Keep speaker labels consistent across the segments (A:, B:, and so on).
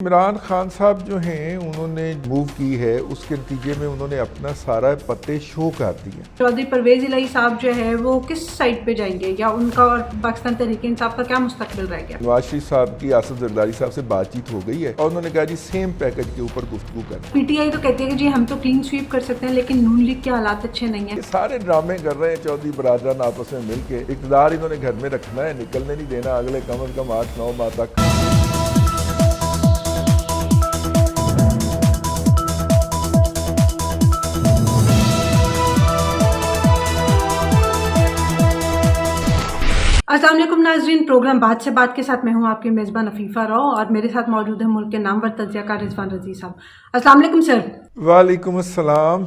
A: عمران خان صاحب جو ہیں انہوں نے موو کی ہے، اس کے نتیجے میں انہوں نے اپنا سارا پتے شو کر دیا۔
B: چودھری پرویز الہی صاحب جو ہے وہ کس سائڈ پہ جائیں گے یا ان کا اور پاکستان تحریک انصاف کا کیا مستقبل رہ گیا؟
A: نواز شریف صاحب کی آصف زرداری صاحب سے بات چیت ہو گئی ہے اور انہوں نے کہا جی سیم پیکج کے اوپر گفتگو کریں۔
B: پی ٹی آئی تو کہتی ہے کہ جی ہم تو کلین سویپ کر سکتے ہیں لیکن نون لیگ کے حالات اچھے نہیں ہیں۔
A: سارے ڈرامے کر رہے ہیں چودھری برادران آپس میں مل کے، اقتدار انہوں نے گھر میں رکھنا ہے، نکلنے نہیں دینا اگلے کم از کم 8-9 ماہ تک۔
B: السلام علیکم ناظرین، پروگرام بات سے بات کے ساتھ میں ہوں آپ کی میزبان عفیفہ رو اور میرے ساتھ موجود ہے ملک کے نامور تجزیہ کار رضوان رضی صاحب۔ السلام علیکم سر۔
A: وعلیکم السلام۔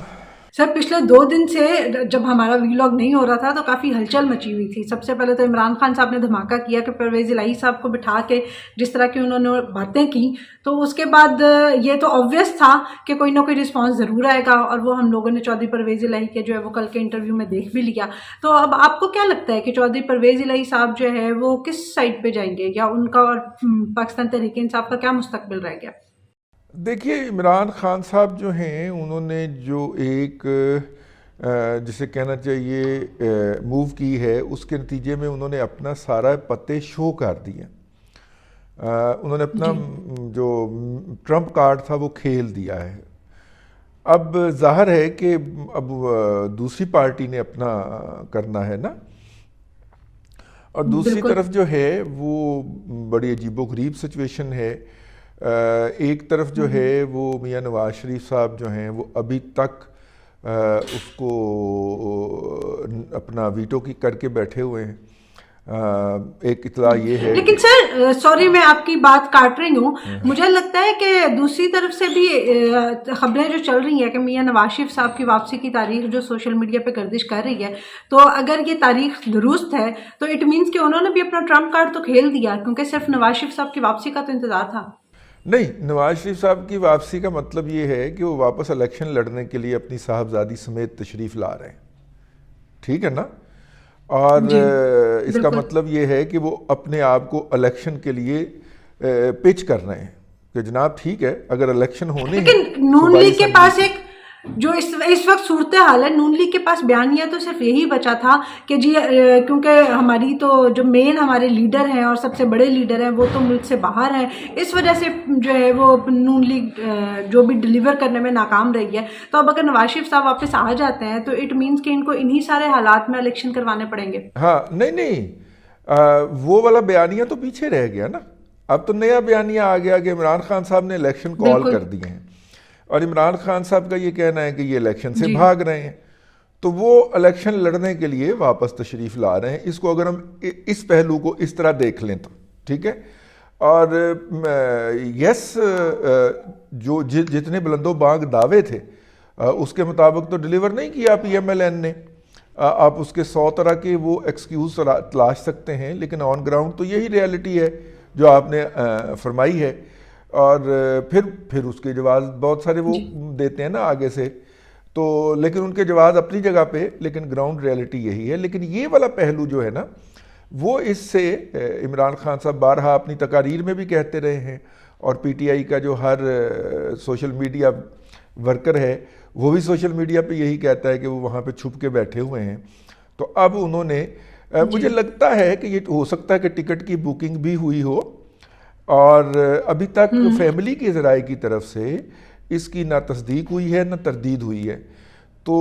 B: سر پچھلے 2 دن سے جب ہمارا ویلاگ نہیں ہو رہا تھا تو کافی ہلچل مچی ہوئی تھی۔ سب سے پہلے تو عمران خان صاحب نے دھماکہ کیا کہ پرویز الہی صاحب کو بٹھا کے جس طرح کی انہوں نے باتیں کی، تو اس کے بعد یہ تو obvious تھا کہ کوئی نہ کوئی رسپانس ضرور آئے گا، اور وہ ہم لوگوں نے چودھری پرویز الہی کے جو ہے وہ کل کے انٹرویو میں دیکھ بھی لیا۔ تو اب آپ کو کیا لگتا ہے کہ چودھری پرویز الہی صاحب جو ہے وہ کس سائڈ پہ جائیں گے یا ان کا اور پاکستان تحریک انصاف کا کیا مستقبل رہ گیا؟
A: دیکھیے، عمران خان صاحب جو ہیں انہوں نے جو ایک جسے کہنا چاہیے موو کی ہے، اس کے نتیجے میں انہوں نے اپنا سارا پتے شو کر دیا۔ انہوں نے اپنا جو ٹرمپ کارڈ تھا وہ کھیل دیا ہے۔ اب ظاہر ہے کہ اب دوسری پارٹی نے اپنا کرنا ہے نا، اور دوسری طرف جو ہے وہ بڑی عجیب و غریب سچویشن ہے۔ ایک طرف جو ہے وہ میاں نواز شریف صاحب جو ہیں وہ ابھی تک اس کو اپنا ویٹو کی کر کے بیٹھے ہوئے ہیں۔ ایک اطلاع یہ ہے،
B: لیکن سر سوری میں آپ کی بات کاٹ رہی ہوں، مجھے لگتا ہے کہ دوسری طرف سے بھی خبریں جو چل رہی ہیں کہ میاں نواز شریف صاحب کی واپسی کی تاریخ جو سوشل میڈیا پہ گردش کر رہی ہے، تو اگر یہ تاریخ درست ہے تو اٹ مینس کہ انہوں نے بھی اپنا ٹرمپ کارڈ تو کھیل دیا، کیونکہ صرف نواز شریف صاحب کی واپسی کا تو انتظار تھا۔
A: نہیں، نواز شریف صاحب کی واپسی کا مطلب یہ ہے کہ وہ واپس الیکشن لڑنے کے لیے اپنی صاحبزادی سمیت تشریف لا رہے ہیں، ٹھیک ہے نا؟ اور اس کا مطلب یہ ہے کہ وہ اپنے آپ کو الیکشن کے لیے پچ کر رہے ہیں کہ جناب ٹھیک ہے، اگر الیکشن ہونے ہیں،
B: لیکن نون لیگ کے پاس ایک جو اس وقت صورتحال ہے، نون لیگ کے پاس بیانیہ تو صرف یہی بچا تھا کہ جی کیونکہ ہماری تو جو مین ہمارے لیڈر ہیں اور سب سے بڑے لیڈر ہیں وہ تو ملک سے باہر ہیں، اس وجہ سے جو ہے وہ نون لیگ جو بھی ڈیلیور کرنے میں ناکام رہی ہے۔ تو اب اگر نواز شریف صاحب واپس آ جاتے ہیں تو اٹ مینس کہ ان کو انہی سارے حالات میں الیکشن کروانے پڑیں گے۔
A: ہاں نہیں وہ والا بیانیہ تو پیچھے رہ گیا نا، اب تو نیا بیانیہ آ گیا کہ عمران خان صاحب نے الیکشن کال کر دیے ہیں، اور عمران خان صاحب کا یہ کہنا ہے کہ یہ الیکشن سے بھاگ رہے ہیں، تو وہ الیکشن لڑنے کے لیے واپس تشریف لا رہے ہیں۔ اس کو اگر ہم اس پہلو کو اس طرح دیکھ لیں تو ٹھیک ہے۔ اور یس، جو جتنے بلند و بانگ دعوے تھے اس کے مطابق تو ڈیلیور نہیں کیا پی ایم ایل این نے۔ آپ اس کے 100 طرح کے وہ ایکسکیوز تلاش سکتے ہیں، لیکن آن گراؤنڈ تو یہی ریالٹی ہے جو آپ نے فرمائی ہے۔ اور پھر اس کے جواز بہت سارے وہ دیتے ہیں نا آگے سے، تو لیکن ان کے جواز اپنی جگہ پہ، لیکن گراؤنڈ ریالٹی یہی ہے۔ لیکن یہ والا پہلو جو ہے نا، وہ اس سے عمران خان صاحب بارہا اپنی تقاریر میں بھی کہتے رہے ہیں، اور پی ٹی آئی کا جو ہر سوشل میڈیا ورکر ہے وہ بھی سوشل میڈیا پہ یہی کہتا ہے کہ وہ وہاں پہ چھپ کے بیٹھے ہوئے ہیں۔ تو اب انہوں نے مجھے لگتا ہے کہ یہ ہو سکتا ہے کہ ٹکٹ کی بکنگ بھی ہوئی ہو، اور ابھی تک فیملی کے ذرائع کی طرف سے اس کی نہ تصدیق ہوئی ہے نہ تردید ہوئی ہے۔ تو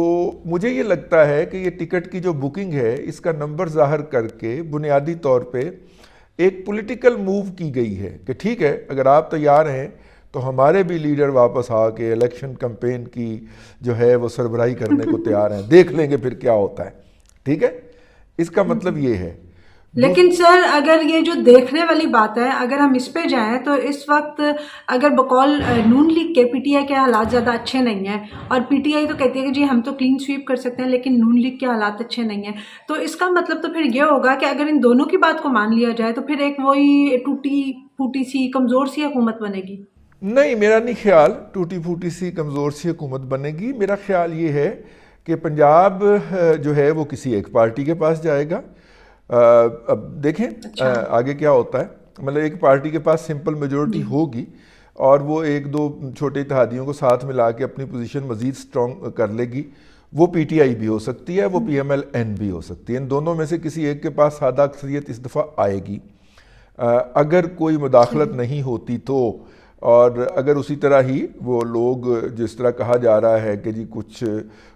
A: مجھے یہ لگتا ہے کہ یہ ٹکٹ کی جو بکنگ ہے اس کا نمبر ظاہر کر کے بنیادی طور پہ ایک پولیٹیکل موو کی گئی ہے کہ ٹھیک ہے، اگر آپ تیار ہیں تو ہمارے بھی لیڈر واپس آ کے الیکشن کمپین کی جو ہے وہ سربراہی کرنے کو تیار ہیں، دیکھ لیں گے پھر کیا ہوتا ہے، ٹھیک ہے؟ اس کا مطلب یہ ہے۔
B: لیکن سر اگر یہ جو دیکھنے والی بات ہے، اگر ہم اس پہ جائیں تو اس وقت اگر بقول نون لیگ کے پی ٹی آئی کے حالات زیادہ اچھے نہیں ہیں، اور پی ٹی آئی تو کہتی ہے کہ جی ہم تو کلین سویپ کر سکتے ہیں لیکن نون لیگ کے حالات اچھے نہیں ہیں، تو اس کا مطلب تو پھر یہ ہوگا کہ اگر ان دونوں کی بات کو مان لیا جائے تو پھر ایک وہی ٹوٹی پھوٹی سی کمزور سی حکومت بنے گی۔ نہیں،
A: میرا نہیں خیال ٹوٹی پھوٹی سی کمزور سی حکومت بنے گی۔ میرا خیال یہ ہے کہ پنجاب جو ہے وہ کسی ایک پارٹی کے پاس جائے گا۔ اب دیکھیں آگے کیا ہوتا ہے، مطلب ایک پارٹی کے پاس سمپل میجورٹی ہوگی، اور وہ ایک دو چھوٹے اتحادیوں کو ساتھ ملا کے اپنی پوزیشن مزید سٹرونگ کر لے گی. وہ پی ٹی آئی بھی ہو سکتی ہے, وہ پی ایم ایل این بھی ہو سکتی ہے. ان دونوں میں سے کسی ایک کے پاس سادہ اکثریت اس دفعہ آئے گی اگر کوئی مداخلت نہیں ہوتی تو. اور اگر اسی طرح ہی وہ لوگ جس طرح کہا جا رہا ہے کہ جی کچھ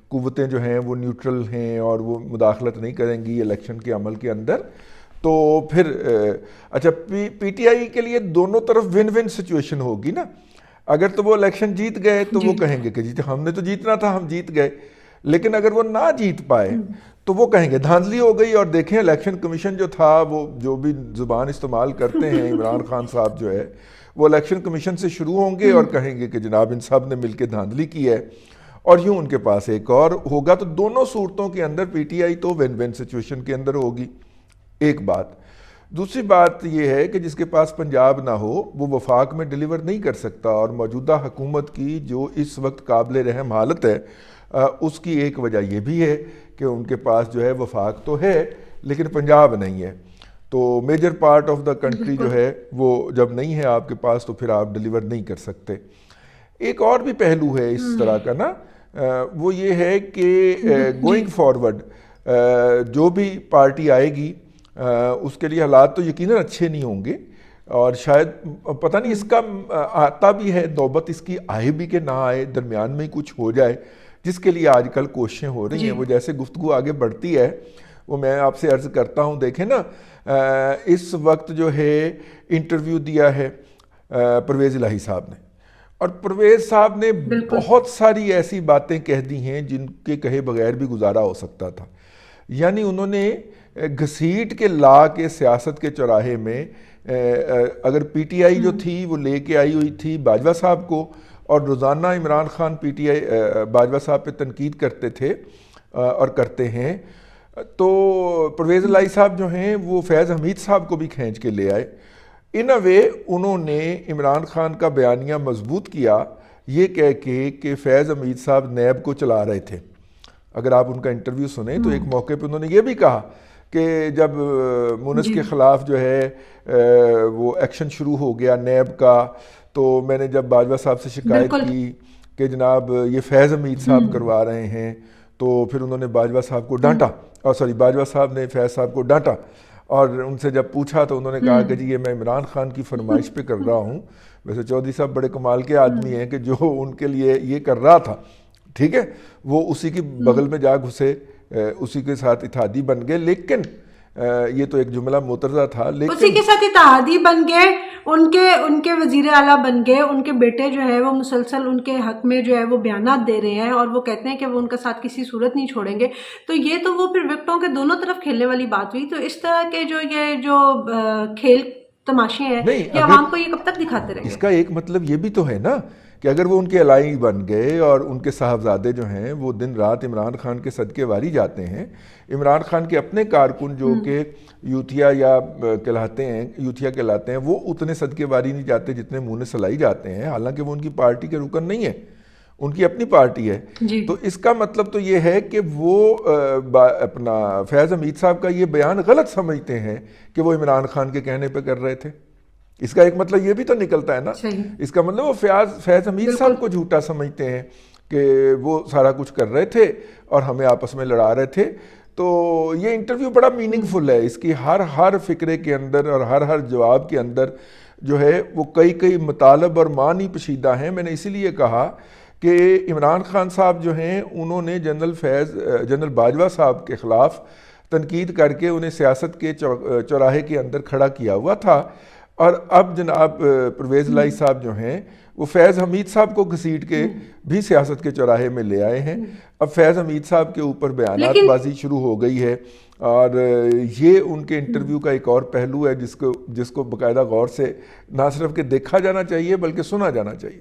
A: قوتیں جو ہیں وہ نیوٹرل ہیں اور وہ مداخلت نہیں کریں گی الیکشن کے عمل کے اندر, تو پھر اچھا پی ٹی آئی کے لیے دونوں طرف ون ون سچویشن ہوگی نا. اگر تو وہ الیکشن جیت گئے تو وہ کہیں گے کہ جی ہم نے تو جیتنا تھا, ہم جیت گئے. لیکن اگر وہ نہ جیت پائے تو وہ کہیں گے دھاندلی ہو گئی. اور دیکھیں الیکشن کمیشن جو تھا, وہ جو بھی زبان استعمال کرتے ہیں عمران خان صاحب جو ہے, وہ الیکشن کمیشن سے شروع ہوں گے اور کہیں گے کہ جناب ان سب نے مل کے دھاندلی کی ہے, اور یوں ان کے پاس ایک اور ہوگا. تو دونوں صورتوں کے اندر پی ٹی آئی تو ون ون سچویشن کے اندر ہوگی. ایک بات. دوسری بات یہ ہے کہ جس کے پاس پنجاب نہ ہو وہ وفاق میں ڈیلیور نہیں کر سکتا, اور موجودہ حکومت کی جو اس وقت قابل رحم حالت ہے اس کی ایک وجہ یہ بھی ہے کہ ان کے پاس جو ہے وفاق تو ہے لیکن پنجاب نہیں ہے. تو major part of the country جو ہے وہ جب نہیں ہے آپ کے پاس تو پھر آپ ڈیلیور نہیں کر سکتے. ایک اور بھی پہلو ہے اس طرح کا نا, وہ یہ ہے کہ گوئنگ فارورڈ جو بھی پارٹی آئے گی اس کے لیے حالات تو یقیناً اچھے نہیں ہوں گے, اور شاید پتہ نہیں اس کا آتا بھی ہے, نوبت اس کی آئے بھی کہ نہ آئے, درمیان میں کچھ ہو جائے جس کے لیے آج کل کوششیں ہو رہی ہیں. وہ جیسے گفتگو آگے بڑھتی ہے وہ میں آپ سے عرض کرتا ہوں, دیکھیں نا اس وقت جو ہے انٹرویو دیا ہے پرویز الہی صاحب نے, اور پرویز صاحب نے بہت ساری ایسی باتیں کہہ دی ہیں جن کے کہے بغیر بھی گزارا ہو سکتا تھا. یعنی انہوں نے گھسیٹ کے لا کے سیاست کے چوراہے میں اگر پی ٹی آئی جو تھی وہ لے کے آئی ہوئی تھی باجوہ صاحب کو, اور روزانہ Imran Khan P T I Bajwa صاحب پہ تنقید کرتے تھے اور کرتے ہیں, تو پرویز الہی صاحب جو ہیں وہ فیض حمید صاحب کو بھی کھینچ کے لے آئے. ان اے وے انہوں نے عمران خان کا بیانیہ مضبوط کیا یہ کہہ کے کہ فیض حمید صاحب نیب کو چلا رہے تھے. اگر آپ ان کا انٹرویو سنیں تو ایک موقع پہ انہوں نے یہ بھی کہا کہ جب مونس کے خلاف جو ہے وہ ایکشن شروع ہو گیا نیب کا, تو میں نے جب باجوہ صاحب سے شکایت کی کہ جناب یہ فیض حمید صاحب کروا رہے ہیں, تو پھر انہوں نے باجوہ صاحب کو ڈانٹا, اور باجوہ صاحب نے فیض صاحب کو ڈانٹا, اور ان سے جب پوچھا تو انہوں نے کہا کہ جی یہ میں عمران خان کی فرمائش پہ کر رہا ہوں. ویسے چودھری صاحب بڑے کمال کے آدمی ہیں کہ جو ان کے لیے یہ کر رہا تھا, ٹھیک ہے, وہ اسی کی بغل میں جا گھسے, اسی کے ساتھ اتحادی بن گئے. لیکن یہ تو ایک جملہ مترجہ تھا, لیکن
B: اسی کے ساتھ اتحادی بن گئے, ان کے وزیر اعلیٰ بن گئے, ان کے بیٹے جو ہے وہ مسلسل ان کے حق میں جو ہے وہ بیانات دے رہے ہیں, اور وہ کہتے ہیں کہ وہ ان کا ساتھ کسی صورت نہیں چھوڑیں گے. تو یہ تو وہ پھر وکٹوں کے دونوں طرف کھیلنے والی بات ہوئی. تو اس طرح کے جو کھیل تماشے ہیں یہ عوام کو یہ کب تک دکھاتے رہیں گے؟
A: اس کا ایک مطلب یہ بھی تو ہے نا کہ اگر وہ ان کے الائی بن گئے اور ان کے صاحبزادے جو ہیں وہ دن رات عمران خان کے صدقے واری جاتے ہیں, عمران خان کے اپنے کارکن جو کہ یوتھیا کہلاتے ہیں وہ اتنے صدقے واری نہیں جاتے جتنے مونس الائی جاتے ہیں, حالانکہ وہ ان کی پارٹی کے رکن نہیں ہے, ان کی اپنی پارٹی ہے. تو اس کا مطلب تو یہ ہے کہ وہ اپنا فیض حمید صاحب کا یہ بیان غلط سمجھتے ہیں کہ وہ عمران خان کے کہنے پہ کر رہے تھے. اس کا ایک مطلب یہ بھی تو نکلتا ہے نا, اس کا مطلب وہ فیض حمید صاحب کو جھوٹا سمجھتے ہیں کہ وہ سارا کچھ کر رہے تھے اور ہمیں آپس میں لڑا رہے تھے. تو یہ انٹرویو بڑا میننگ فل ہے, اس کی ہر فکرے کے اندر اور ہر جواب کے اندر جو ہے وہ کئی مطالب اور معنی پشیدہ ہیں. میں نے اسی لیے کہا کہ عمران خان صاحب جو ہیں انہوں نے جنرل باجوہ صاحب کے خلاف تنقید کر کے انہیں سیاست کے چوراہے کے اندر کھڑا کیا ہوا تھا, اور اب جناب پرویز الہی صاحب جو ہیں وہ فیض حمید صاحب کو گھسیٹ کے بھی سیاست کے چوراہے میں لے آئے ہیں. اب فیض حمید صاحب کے اوپر بیانات بازی شروع ہو گئی ہے, اور یہ ان کے انٹرویو کا ایک اور پہلو ہے جس کو باقاعدہ غور سے نہ صرف کہ دیکھا جانا چاہیے بلکہ سنا جانا چاہیے.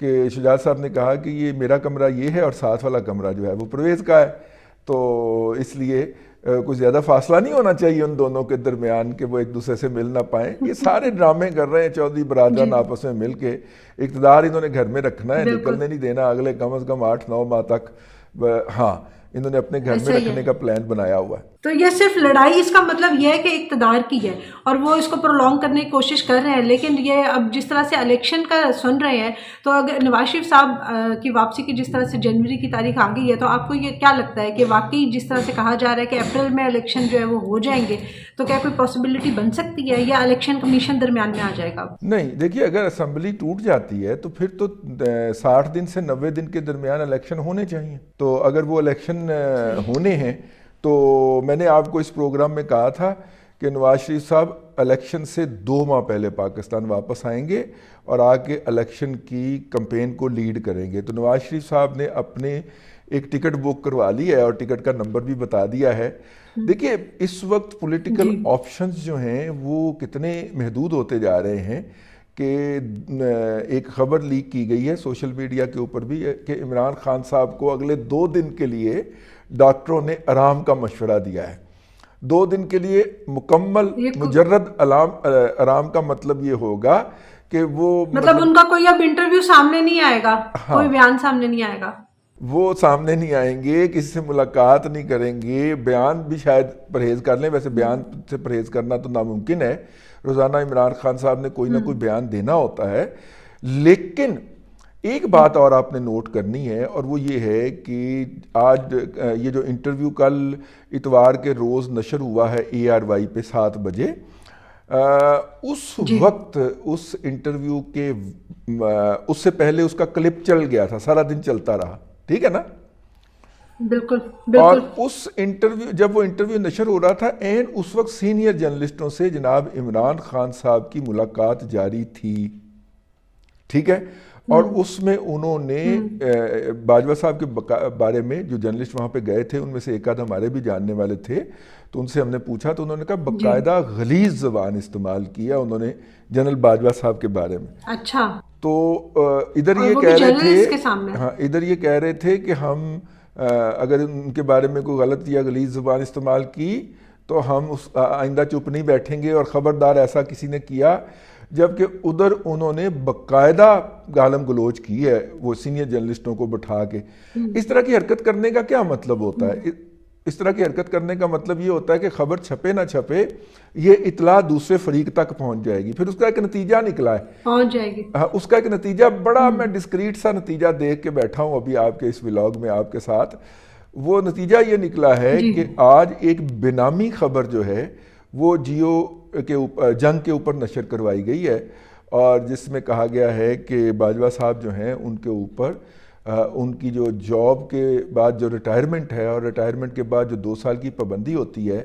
A: کہ شجاعت صاحب نے کہا کہ یہ میرا کمرہ یہ ہے اور ساتھ والا کمرہ جو ہے وہ پرویز کا ہے، تو اس لیے کچھ زیادہ فاصلہ نہیں ہونا چاہیے ان دونوں کے درمیان کہ وہ ایک دوسرے سے مل نہ پائیں. یہ سارے ڈرامے کر رہے ہیں چودھری برادران آپس میں مل کے. اقتدار انہوں نے گھر میں رکھنا ہے، نکلنے نہیں دینا اگلے کم از کم 8-9 ماہ تک. ہاں انہوں نے اپنے گھر میں رکھنے کا پلان بنایا ہوا ہے.
B: تو یہ صرف لڑائی اس کا مطلب یہ ہے کہ اقتدار کی ہے اور وہ اس کو پرولونگ کرنے کی کوشش کر رہے ہیں. لیکن یہ اب جس طرح سے الیکشن کا سن رہے ہیں تو اگر نواز شریف صاحب کی واپسی کی جس طرح سے جنوری کی تاریخ آ گئی ہے تو آپ کو یہ کیا لگتا ہے کہ واقعی جس طرح سے کہا جا رہا ہے کہ اپریل میں الیکشن جو ہے وہ ہو جائیں گے تو کیا کوئی پاسبلٹی بن سکتی ہے یا الیکشن کمیشن درمیان میں آ جائے گا؟ نہیں
A: دیکھیے اگر اسمبلی ٹوٹ جاتی ہے تو پھر تو 60 دن سے 90 دن کے درمیان الیکشن ہونے چاہیے. تو اگر وہ الیکشن ہونے ہیں تو میں نے آپ کو اس پروگرام میں کہا تھا کہ نواز شریف صاحب الیکشن سے 2 ماہ پہلے پاکستان واپس آئیں گے اور آ کے الیکشن کی کمپین کو لیڈ کریں گے. تو نواز شریف صاحب نے اپنے ایک ٹکٹ بک کروا لی ہے اور ٹکٹ کا نمبر بھی بتا دیا ہے. دیکھیے اس وقت پولیٹیکل آپشنز جو ہیں وہ کتنے محدود ہوتے جا رہے ہیں کہ ایک خبر لیک کی گئی ہے سوشل میڈیا کے اوپر بھی کہ عمران خان صاحب کو اگلے 2 دن کے لیے ڈاکٹروں نے آرام کا مشورہ دیا ہے. 2 دن کے لیے مکمل مجرد آرام کا مطلب یہ ہوگا کہ وہ
B: مطلب ان کا کوئی اب انٹرویو سامنے نہیں آئے گا، کوئی بیان سامنے نہیں آئے گا،
A: وہ سامنے نہیں آئیں گے، کسی سے ملاقات نہیں کریں گے، بیان بھی شاید پرہیز کر لیں. ویسے بیان سے پرہیز کرنا تو ناممکن ہے، روزانہ عمران خان صاحب نے کوئی نہ کوئی بیان دینا ہوتا ہے. لیکن ایک بات اور آپ نے نوٹ کرنی ہے اور وہ یہ ہے کہ آج یہ جو انٹرویو کل اتوار کے روز نشر ہوا ہے ARY پہ 7 بجے، اس وقت اس انٹرویو کے اس سے پہلے اس کا کلپ چل گیا تھا، سارا دن چلتا رہا، ٹھیک ہے نا؟ بالکل. اور اس انٹرویو جب وہ انٹرویو نشر ہو رہا تھا اس وقت سینئر جرنلسٹوں سے جناب عمران خان صاحب کی ملاقات جاری تھی، ٹھیک ہے؟ اور اس میں انہوں نے باجوہ صاحب کے بارے میں جو جرنلسٹ وہاں پہ گئے تھے ان میں سے ایک آدھ ہمارے بھی جاننے والے تھے، تو ان سے ہم نے پوچھا تو انہوں نے کہا باقاعدہ غلیظ زبان استعمال کیا انہوں نے جنرل باجوہ صاحب کے بارے میں. اچھا. تو ادھر یہ کہہ رہے تھے، ہاں ادھر یہ کہہ رہے تھے کہ ہم اگر ان کے بارے میں کوئی غلط یا غلیظ زبان استعمال کی تو ہم آئندہ چپ نہیں بیٹھیں گے اور خبردار ایسا کسی نے کیا. جبکہ ادھر انہوں نے باقاعدہ گالم گلوچ کی ہے وہ سینئر جرنلسٹوں کو بٹھا کے. اس طرح کی حرکت کرنے کا کیا مطلب ہوتا ہے؟ اس طرح کی حرکت کرنے کا مطلب یہ ہوتا ہے کہ خبر چھپے نہ چھپے یہ اطلاع دوسرے فریق تک پہنچ جائے گی، پھر اس کا ایک نتیجہ نکلا ہے، پہنچ جائے گی. اس کا ایک نتیجہ بڑا میں ڈسکریٹ سا نتیجہ دیکھ کے بیٹھا ہوں ابھی آپ کے اس ولاگ میں آپ کے ساتھ. وہ نتیجہ یہ نکلا ہے کہ آج ایک بینامی خبر جو ہے وہ جیو کے جنگ کے اوپر نشر کروائی گئی ہے اور جس میں کہا گیا ہے کہ باجوہ صاحب جو ہیں ان کے اوپر ان کی جو جاب کے بعد جو ریٹائرمنٹ ہے اور ریٹائرمنٹ کے بعد جو 2 سال کی پابندی ہوتی ہے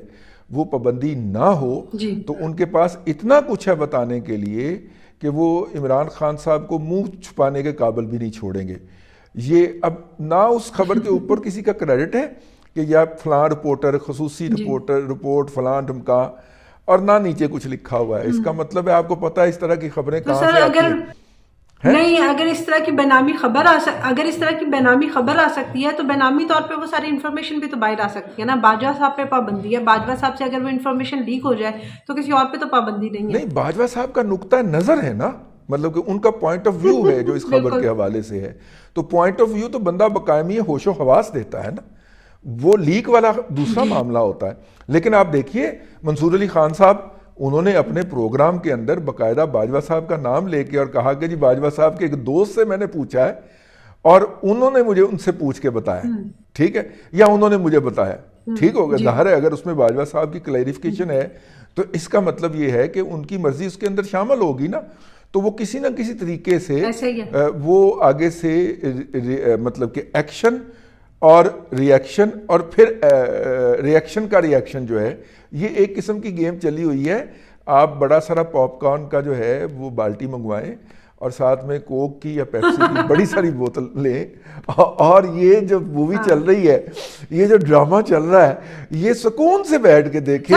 A: وہ پابندی نہ ہو تو ان کے پاس اتنا کچھ ہے بتانے کے لیے کہ وہ عمران خان صاحب کو منہ چھپانے کے قابل بھی نہیں چھوڑیں گے. یہ اب نہ اس خبر کے اوپر کسی کا کریڈٹ ہے کہ یا فلاں رپورٹر خصوصی رپورٹ فلاں ٹھمکا اور نہ نیچے کچھ لکھا ہوا ہے. اس کا مطلب ہے آپ کو پتہ ہے اس طرح کی خبریں کہاں سے آتی ہیں. نہیں
B: اگر اس طرح کی بینامی خبر آ سکتی ہے تو بینامی طور پہ وہ ساری انفارمیشن بھی تو باہر آ سکتی ہے نا. باجوہ صاحب پہ پابندی ہے، باجوہ صاحب سے اگر وہ انفارمیشن لیک ہو جائے تو کسی اور پہ تو پابندی نہیں ہے.
A: نہیں باجوہ صاحب کا نقطہ نظر ہے نا، مطلب کہ ان کا پوائنٹ آف ویو ہے جو اس خبر کے حوالے سے ہے. تو پوائنٹ آف ویو تو بندہ بقائمی ہوش و حواس دیتا ہے نا، وہ لیک والا دوسرا معاملہ ہوتا ہے. لیکن آپ دیکھیے منصور علی خان صاحب انہوں نے اپنے پروگرام کے اندر باقاعدہ باجوہ صاحب کا نام لے کے اور کہا کہ جی باجوہ صاحب کے ایک دوست سے میں نے پوچھا ہے اور انہوں نے مجھے ان سے پوچھ کے بتایا، ٹھیک ہے، یا انہوں نے مجھے بتایا، ٹھیک ہوگا. ظاہر ہے اگر اس میں باجوہ صاحب کی کلیریفیکیشن ہے تو اس کا مطلب یہ ہے کہ ان کی مرضی اس کے اندر شامل ہوگی نا، تو وہ کسی نہ کسی طریقے سے وہ آگے سے مطلب کہ ایکشن اور ریئیکشن اور پھر ریئیکشن کا ریئیکشن جو ہے یہ ایک قسم کی گیم چلی ہوئی ہے. آپ بڑا سارا پاپ کارن کا جو ہے وہ بالٹی منگوائیں اور ساتھ میں کوک کی یا پیپسی کی بڑی ساری بوتل لیں اور یہ جو مووی چل رہی ہے، یہ جو ڈرامہ چل رہا ہے، یہ سکون سے بیٹھ کے دیکھیں.